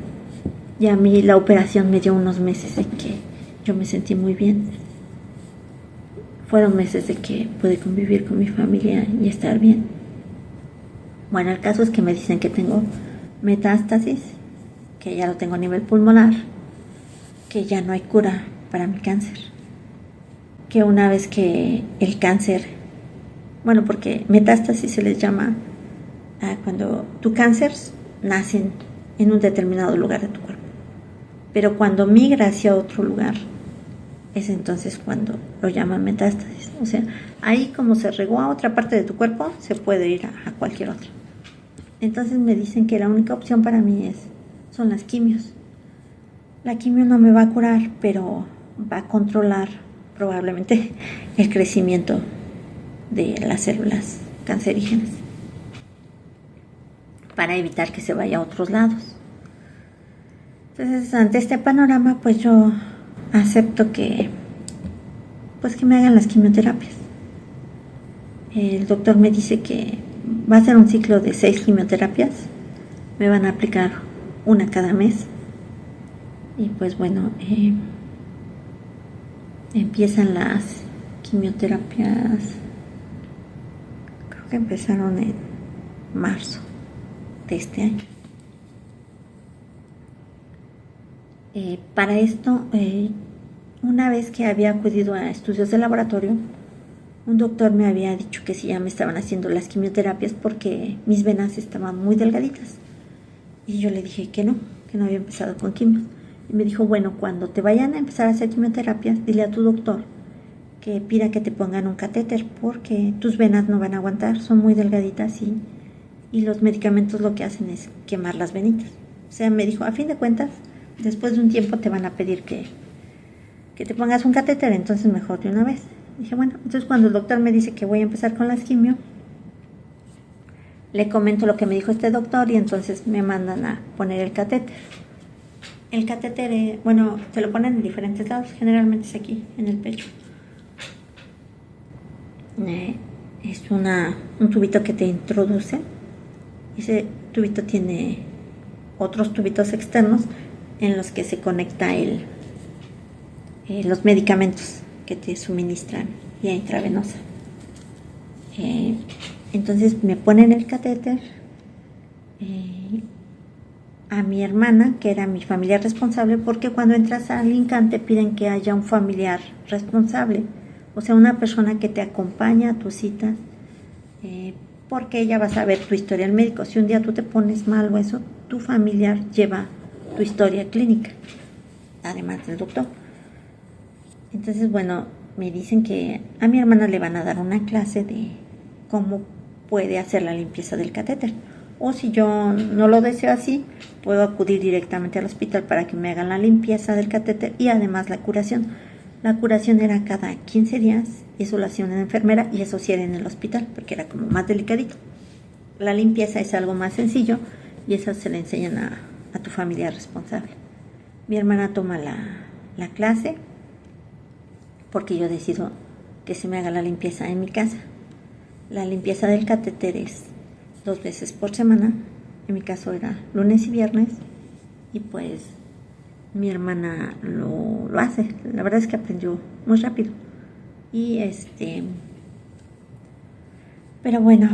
Y a mí la operación me dio unos meses en que yo me sentí muy bien. Fueron meses de que pude convivir con mi familia y estar bien. Bueno, el caso es que me dicen que tengo metástasis, que ya lo tengo a nivel pulmonar, que ya no hay cura para mi cáncer. Que una vez que el cáncer, bueno, porque metástasis se les llama a cuando tu cáncer nace en un determinado lugar de tu cuerpo, pero cuando migra hacia otro lugar, es entonces cuando lo llaman metástasis. O sea, ahí como se regó a otra parte de tu cuerpo, se puede ir a cualquier otra. Entonces me dicen que la única opción para mí son las quimios. La quimio no me va a curar, pero va a controlar probablemente el crecimiento de las células cancerígenas para evitar que se vaya a otros lados. Entonces, ante este panorama, pues yo acepto que me hagan las quimioterapias. El doctor me dice que va a ser un ciclo de 6 quimioterapias. Me van a aplicar una cada mes. Y pues bueno, empiezan las quimioterapias, creo que empezaron en marzo de este año. Para esto, una vez que había acudido a estudios de laboratorio, un doctor me había dicho que sí, ya me estaban haciendo las quimioterapias porque mis venas estaban muy delgaditas. Y yo le dije que no había empezado con quimios. Y me dijo, bueno, cuando te vayan a empezar a hacer quimioterapias, dile a tu doctor que pida que te pongan un catéter porque tus venas no van a aguantar, son muy delgaditas y los medicamentos lo que hacen es quemar las venitas. O sea, me dijo, a fin de cuentas, después de un tiempo te van a pedir que te pongas un catéter, entonces mejor de una vez. Dije, bueno, entonces cuando el doctor me dice que voy a empezar con las quimio, le comento lo que me dijo este doctor y entonces me mandan a poner el catéter. El catéter, te lo ponen en diferentes lados, generalmente es aquí, en el pecho. Es un tubito que te introduce. Ese tubito tiene otros tubitos externos en los que se conecta los medicamentos que te suministran vía intravenosa. Entonces me ponen el catéter. A mi hermana, que era mi familiar responsable, porque cuando entras al INCAN te piden que haya un familiar responsable, o sea, una persona que te acompaña a tus citas, porque ella va a saber tu historial médico. Si un día tú te pones mal o eso, tu familiar lleva tu historia clínica, además del doctor. Entonces, me dicen que a mi hermana le van a dar una clase de cómo puede hacer la limpieza del catéter. O si yo no lo deseo así, puedo acudir directamente al hospital para que me hagan la limpieza del catéter y además la curación. La curación era cada 15 días, y eso lo hacía una enfermera y eso sí era en el hospital, porque era como más delicadito. La limpieza es algo más sencillo y eso se le enseñan a tu familia responsable. Mi hermana toma la clase porque yo decido que se me haga la limpieza en mi casa. La limpieza del catéter es 2 veces por semana, en mi caso era lunes y viernes, y pues mi hermana lo hace. La verdad es que aprendió muy rápido y Pero bueno,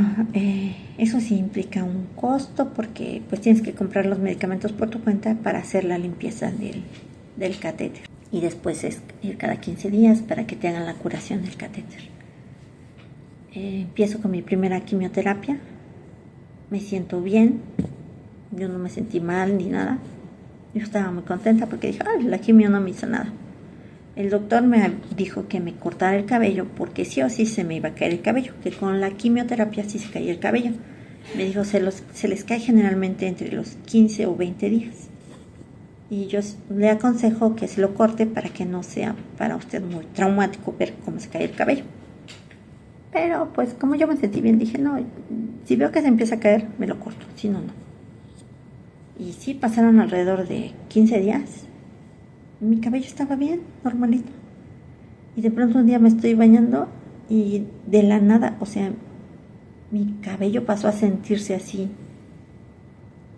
eso sí implica un costo porque pues tienes que comprar los medicamentos por tu cuenta para hacer la limpieza del catéter. Y después es ir cada 15 días para que te hagan la curación del catéter. Empiezo con mi primera quimioterapia. Me siento bien. Yo no me sentí mal ni nada. Yo estaba muy contenta porque dije, ay, la quimio no me hizo nada. El doctor me dijo que me cortara el cabello porque sí o sí se me iba a caer el cabello, que con la quimioterapia sí se caía el cabello. Me dijo, se les cae generalmente entre los 15 o 20 días. Y yo le aconsejo que se lo corte para que no sea para usted muy traumático ver cómo se cae el cabello. Pero pues como yo me sentí bien, dije, no, si veo que se empieza a caer, me lo corto, si no, no. Y sí, pasaron alrededor de 15 días. Mi cabello estaba bien, normalito. Y de pronto un día me estoy bañando y de la nada, o sea, mi cabello pasó a sentirse así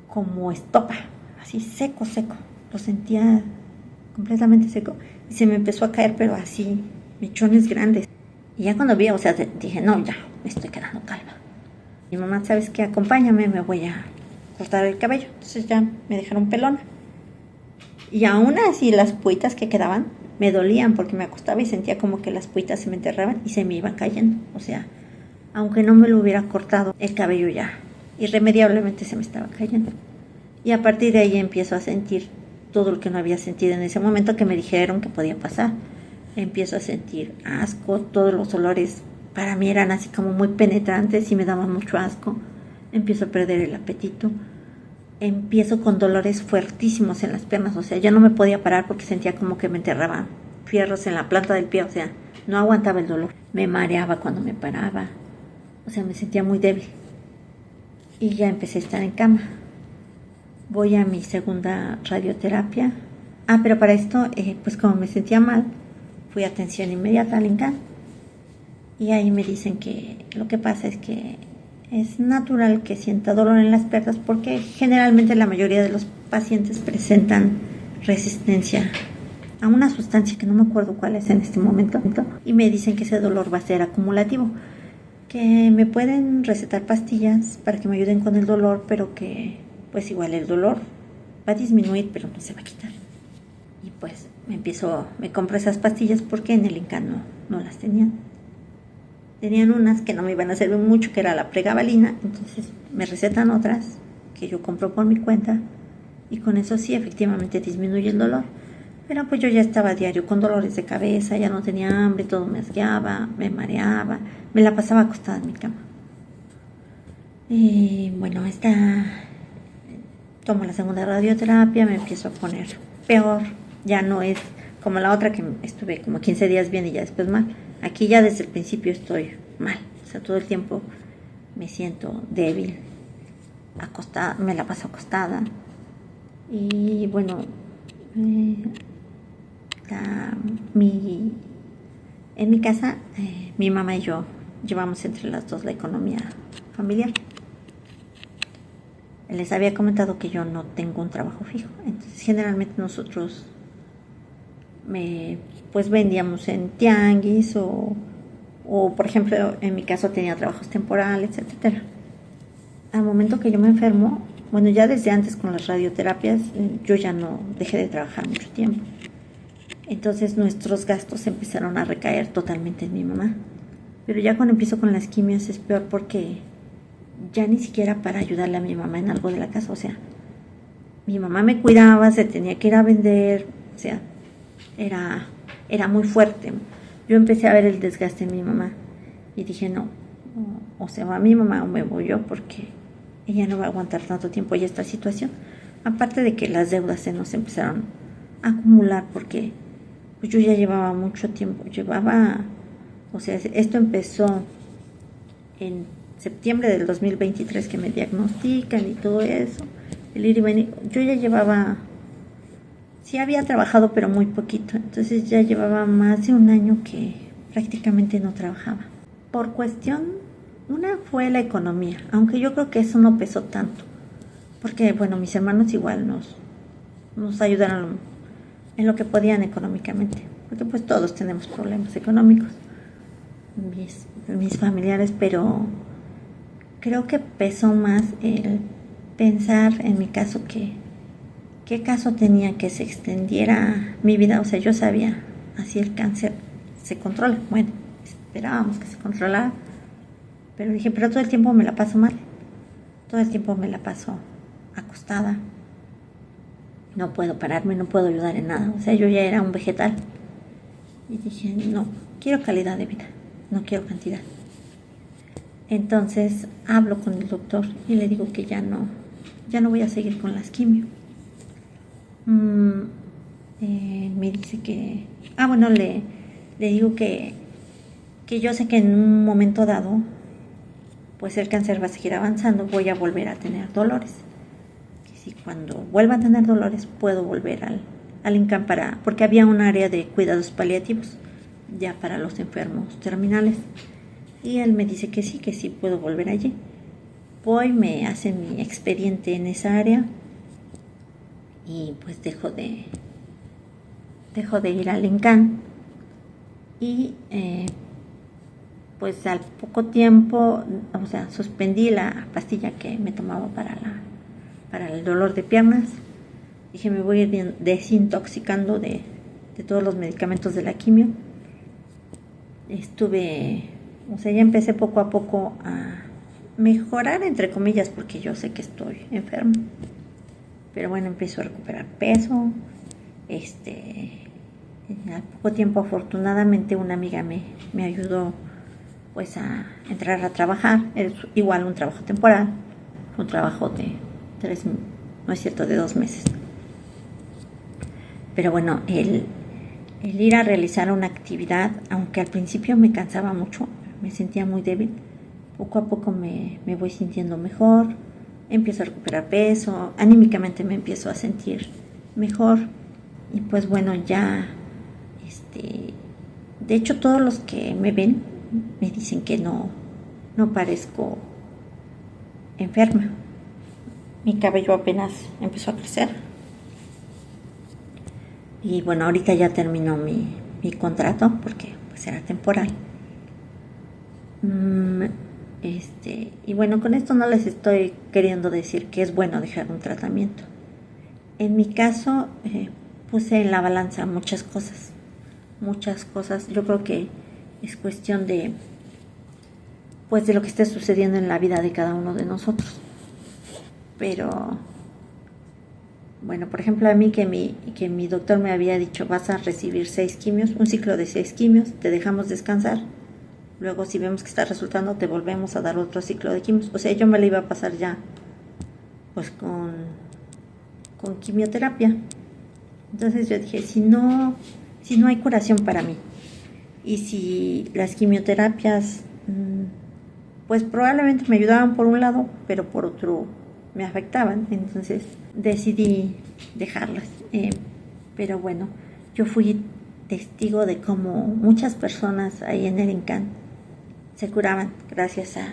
como estopa, así seco, seco. Lo sentía completamente seco y se me empezó a caer, pero así, mechones grandes. Y ya cuando vi, o sea, dije, no, ya, me estoy quedando calma. Mi mamá, ¿sabes qué? Acompáñame, me voy a cortar el cabello. Entonces ya me dejaron pelona. Y aún así las puitas que quedaban me dolían porque me acostaba y sentía como que las puitas se me enterraban y se me iban cayendo. O sea, aunque no me lo hubiera cortado, el cabello ya irremediablemente se me estaba cayendo. Y a partir de ahí empiezo a sentir todo lo que no había sentido en ese momento que me dijeron que podía pasar. Empiezo a sentir asco, todos los olores para mí eran así como muy penetrantes y me daban mucho asco. Empiezo a perder el apetito. Empiezo con dolores fuertísimos en las piernas, o sea, yo no me podía parar porque sentía como que me enterraban fierros en la planta del pie, o sea, no aguantaba el dolor. Me mareaba cuando me paraba, o sea, me sentía muy débil. Y ya empecé a estar en cama. Voy a mi segunda radioterapia. Pero para esto, pues como me sentía mal, fui a atención inmediata al INCAN. Y ahí me dicen que lo que pasa es que es natural que sienta dolor en las piernas porque generalmente la mayoría de los pacientes presentan resistencia a una sustancia que no me acuerdo cuál es en este momento y me dicen que ese dolor va a ser acumulativo, que me pueden recetar pastillas para que me ayuden con el dolor, pero que pues igual el dolor va a disminuir pero no se va a quitar. Y pues me compro esas pastillas porque en el INCAN no las tenían. Tenían unas que no me iban a servir mucho, que era la pregabalina, entonces me recetan otras que yo compro por mi cuenta y con eso sí efectivamente disminuye el dolor. Pero pues yo ya estaba a diario con dolores de cabeza, ya no tenía hambre, todo me asqueaba, me mareaba, me la pasaba acostada en mi cama. Y bueno, tomo la segunda radioterapia, me empiezo a poner peor, ya no es como la otra que estuve como 15 días bien y ya después mal. Aquí ya desde el principio estoy mal, o sea, todo el tiempo me siento débil, acostada, me la paso acostada. Y bueno, en mi casa, mi mamá y yo llevamos entre las dos la economía familiar. Les había comentado que yo no tengo un trabajo fijo, entonces generalmente nosotros pues vendíamos en tianguis o por ejemplo en mi caso tenía trabajos temporales, etcétera. Al momento que yo me enfermo, bueno, ya desde antes con las radioterapias yo ya no dejé de trabajar mucho tiempo, entonces nuestros gastos empezaron a recaer totalmente en mi mamá. Pero ya cuando empiezo con las quimios es peor porque ya ni siquiera para ayudarle a mi mamá en algo de la casa, o sea, mi mamá me cuidaba, se tenía que ir a vender, o sea, era muy fuerte. Yo empecé a ver el desgaste en mi mamá y dije, no, o se va mi mamá o me voy yo porque ella no va a aguantar tanto tiempo ya esta situación. Aparte de que las deudas se nos empezaron a acumular porque pues yo ya llevaba mucho tiempo, o sea, esto empezó en septiembre del 2023 que me diagnostican y todo eso, el ir y venir, yo ya llevaba, sí había trabajado pero muy poquito, entonces ya llevaba más de un año que prácticamente no trabajaba. Por cuestión, una fue la economía, aunque yo creo que eso no pesó tanto, porque bueno, mis hermanos igual nos ayudaron en lo que podían económicamente, porque pues todos tenemos problemas económicos, mis familiares, pero creo que pesó más el pensar en mi caso qué caso tenía que se extendiera mi vida. O sea, yo sabía, así el cáncer se controla. Bueno, esperábamos que se controlara, pero dije, pero todo el tiempo me la paso mal. Todo el tiempo me la paso acostada. No puedo pararme, no puedo ayudar en nada. O sea, yo ya era un vegetal. Y dije, no, quiero calidad de vida, no quiero cantidad. Entonces hablo con el doctor y le digo que ya no voy a seguir con las quimio. Me dice que, bueno, le digo que yo sé que en un momento dado, pues el cáncer va a seguir avanzando, voy a volver a tener dolores. Que si cuando vuelva a tener dolores puedo volver al INCAN porque había un área de cuidados paliativos ya para los enfermos terminales. Y él me dice que sí puedo volver allí. Voy, me hace mi expediente en esa área y pues dejo de ir al INCAN. Y pues al poco tiempo, o sea, suspendí la pastilla que me tomaba para el dolor de piernas. Dije, me voy a ir desintoxicando de todos los medicamentos de la quimio. O sea, ya empecé poco a poco a mejorar, entre comillas, porque yo sé que estoy enferma. Pero bueno, empiezo a recuperar peso. Al poco tiempo, afortunadamente, una amiga me ayudó pues a entrar a trabajar. Es igual un trabajo temporal, un trabajo de 2 meses. Pero bueno, el ir a realizar una actividad, aunque al principio me cansaba mucho, me sentía muy débil, poco a poco me voy sintiendo mejor, empiezo a recuperar peso, anímicamente me empiezo a sentir mejor. Y pues bueno, ya, de hecho todos los que me ven me dicen que no parezco enferma. Mi cabello apenas empezó a crecer. Y bueno, ahorita ya terminó mi contrato porque pues era temporal. Y bueno, con esto no les estoy queriendo decir que es bueno dejar un tratamiento. En mi caso, puse en la balanza muchas cosas. Yo creo que es cuestión de lo que esté sucediendo en la vida de cada uno de nosotros. Pero bueno, por ejemplo, a mí que mi doctor me había dicho, vas a recibir 6 quimios, un ciclo de 6 quimios, te dejamos descansar, luego si vemos que está resultando te volvemos a dar otro ciclo de quimios. O sea, yo me la iba a pasar ya pues con quimioterapia. Entonces yo dije, si no hay curación para mí, y si las quimioterapias pues probablemente me ayudaban por un lado, pero por otro me afectaban, entonces decidí dejarlas. Pero bueno, yo fui testigo de cómo muchas personas ahí en el INCAN se curaban gracias a,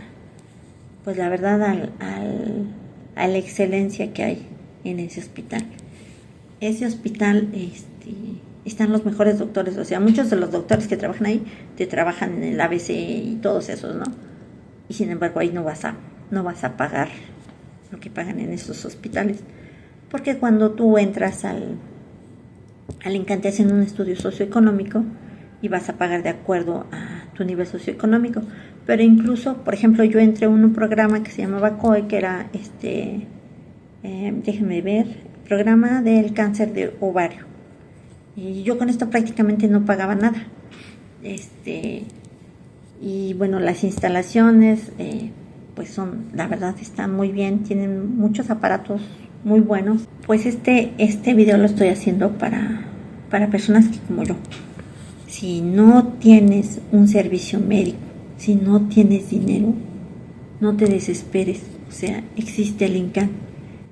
pues la verdad, a la excelencia que hay en ese hospital. Ese hospital, están los mejores doctores. O sea, muchos de los doctores que trabajan ahí te trabajan en el ABC y todos esos, ¿no? Y sin embargo ahí no vas a pagar lo que pagan en esos hospitales, porque cuando tú entras al INCAN te hacen un estudio socioeconómico y vas a pagar de acuerdo a tu nivel socioeconómico. Pero incluso, por ejemplo, yo entré en un programa que se llamaba COE, que era déjenme ver, programa del cáncer de ovario, y yo con esto prácticamente no pagaba nada. Y bueno, las instalaciones pues son, la verdad, están muy bien, tienen muchos aparatos muy buenos. Pues este video lo estoy haciendo para personas que, como yo, si no tienes un servicio médico, si no tienes dinero, no te desesperes. O sea, existe el INCAN.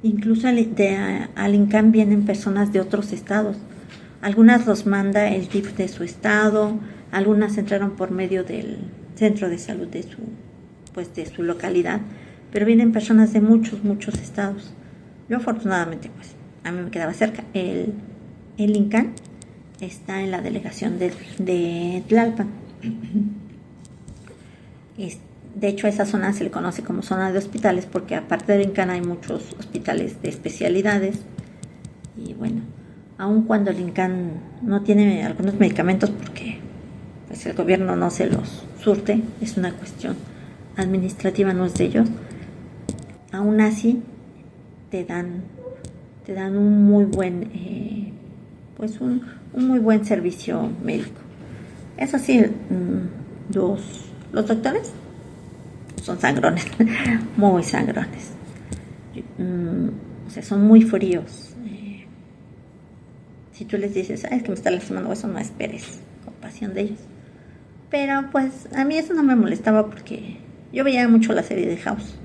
Incluso al INCAN vienen personas de otros estados. Algunas los manda el DIF de su estado, algunas entraron por medio del centro de salud de su localidad, pero vienen personas de muchos estados. Yo afortunadamente, pues, a mí me quedaba cerca. El INCAN está en la delegación de Tlalpan. De hecho, a esa zona se le conoce como zona de hospitales porque aparte del INCAN hay muchos hospitales de especialidades. Y bueno, aun cuando el INCAN no tiene algunos medicamentos porque pues el gobierno no se los surte, es una cuestión administrativa, no es de ellos, aún así te dan un muy buen un muy buen servicio médico. Eso sí, los doctores son sangrones, muy sangrones, o sea, son muy fríos. Si tú les dices, es que me está lastimando eso, no esperes compasión de ellos. Pero pues a mí eso no me molestaba porque yo veía mucho la serie de House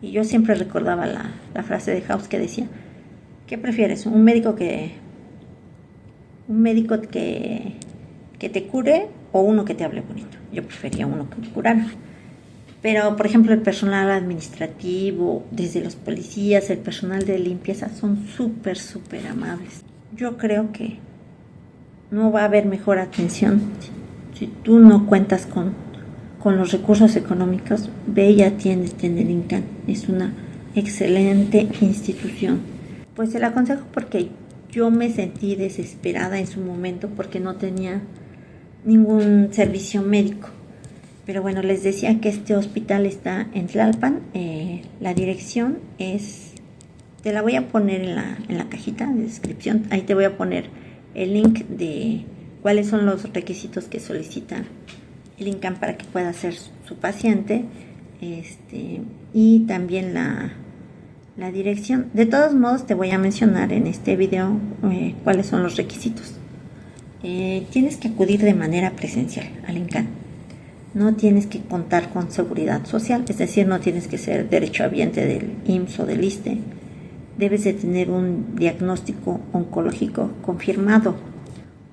y yo siempre recordaba la frase de House que decía, ¿qué prefieres? ¿Un médico que te cure o uno que te hable bonito? Yo prefería uno que me curara. Pero, por ejemplo, el personal administrativo, desde los policías, el personal de limpieza, son súper, súper amables. Yo creo que no va a haber mejor atención si tú no cuentas con los recursos económicos. Ve y atiéndete en el INCAN. Es una excelente institución. Pues se la aconsejo porque yo me sentí desesperada en su momento porque no tenía ningún servicio médico. Pero bueno, les decía que este hospital está en Tlalpan. La dirección te la voy a poner en la cajita de descripción. Ahí te voy a poner el link de cuáles son los requisitos que solicita el INCAN para que pueda ser su paciente. Y también la dirección. De todos modos, te voy a mencionar en este video cuáles son los requisitos. Tienes que acudir de manera presencial al INCAN. No tienes que contar con seguridad social, es decir, no tienes que ser derechohabiente del IMSS o del ISSSTE. Debes de tener un diagnóstico oncológico confirmado,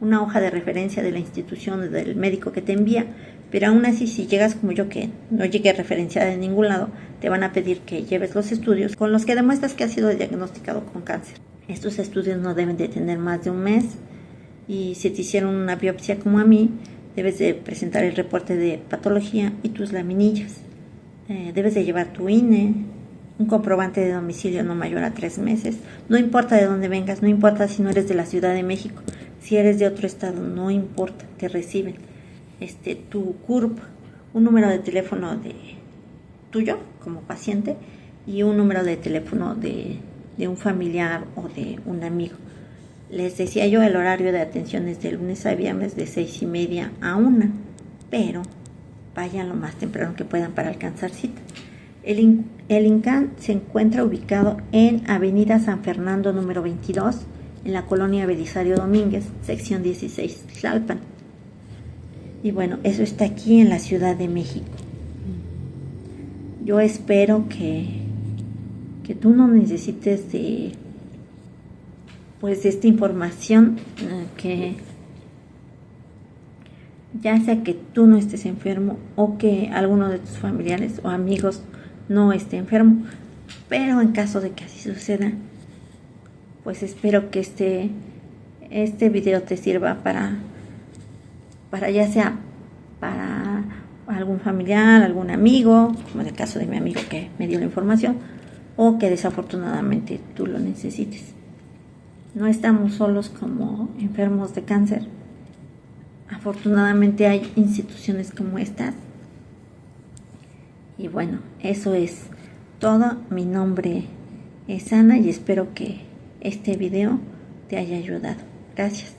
una hoja de referencia de la institución o del médico que te envía, pero aún así si llegas como yo que no llegué referenciada de ningún lado, te van a pedir que lleves los estudios con los que demuestras que has sido diagnosticado con cáncer. Estos estudios no deben de tener más de un mes y si te hicieron una biopsia como a mí, debes de presentar el reporte de patología y tus laminillas. Debes de llevar tu INE, un comprobante de domicilio no mayor a 3 meses. No importa de dónde vengas, no importa si no eres de la Ciudad de México, si eres de otro estado, no importa, te reciben. Tu CURP, un número de teléfono tuyo como paciente y un número de teléfono de un familiar o de un amigo. Les decía yo, el horario de atención es de lunes a viernes de 6:30 a 1, pero vayan lo más temprano que puedan para alcanzar cita. El INCAN se encuentra ubicado en Avenida San Fernando número 22, en la colonia Belisario Domínguez, sección 16, Tlalpan. Y bueno, eso está aquí en la Ciudad de México. Yo espero que tú no necesites de esta información, que ya sea que tú no estés enfermo o que alguno de tus familiares o amigos no esté enfermo, pero en caso de que así suceda, pues espero que este video te sirva para ya sea para algún familiar, algún amigo, como en el caso de mi amigo que me dio la información, o que desafortunadamente tú lo necesites. No estamos solos como enfermos de cáncer. Afortunadamente hay instituciones como estas. Y bueno, eso es todo. Mi nombre es Ana y espero que este video te haya ayudado. Gracias.